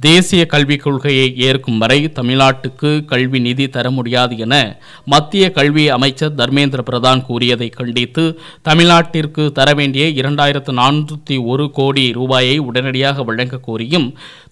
தேசிய கல்விக் கொள்கையை ஏற்கும் வரை தமிழ்நாட்டுக்கு கல்வி நிதி தர முடியாது என மத்திய கல்வி அமைச்சர் தர்மேந்திர பிரதான் கூறியதை கண்டித்து தமிழ்நாட்டிற்கு தர வேண்டிய 2401 கோடி ரூபாயை உடனடியாக வழங்க கோரியும்,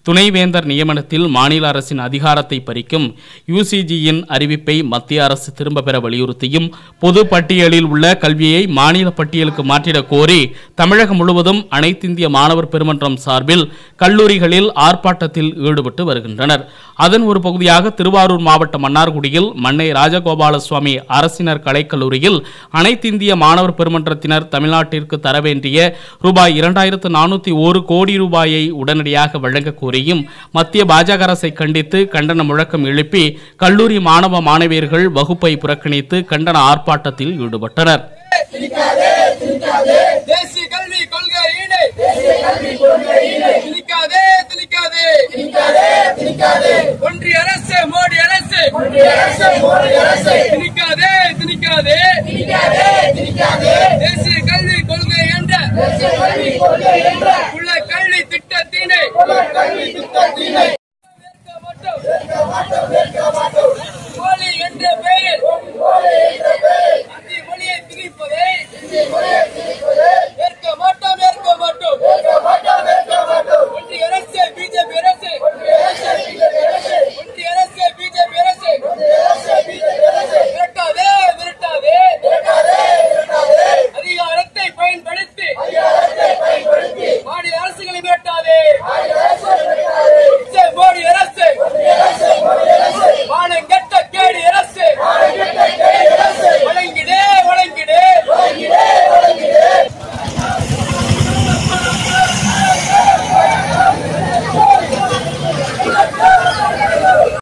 துணைவேந்தர் நியமனத்தில் மாநில அரசின் அதிகாரத்தை பறிக்கும் யுஜிசியின் அறிவிப்பை மத்திய அரசு திரும்ப பெற வலியுறுத்தியும், பொது பட்டியலில் உள்ள கல்வியை மாநில பட்டியலுக்கு மாற்றிடக் கோரி தமிழகம் முழுவதும் அனைத்திந்திய மாணவர் பெருமன்றம் சார்பில் கல்லூரிகளில் ஆர்ப்பாட்டத்தில் ஈடுபட்டு வருகின்றனர். அதன் ஒரு பகுதியாக திருவாரூர் மாவட்டம் மன்னார்குடியில் மன்னை ராஜகோபால சுவாமி அரசினர் கலைக்கல்லூரியில் அனைத்திந்திய மாணவர் பெருமன்றத்தினர் தமிழ்நாட்டிற்கு தர வேண்டிய ரூபாய் 2401 கோடி ரூபாயை உடனடியாக வழங்க கோரியும் மத்திய பாஜக அரசை கண்டித்து கண்டன முழக்கம் எழுப்பி கல்லூரி மாணவ மாணவியர்கள் வகுப்பை புறக்கணித்து கண்டன ஆர்ப்பாட்டத்தில் ஈடுபட்டனர். தேசிய கல்வி கொள்கையினை ஒன்றிய அரசு மோடி அரசு திணிக்காதே தேசிய கல்வி கொள்கை என்ற உள்ள கல்வி திட்டத்தினை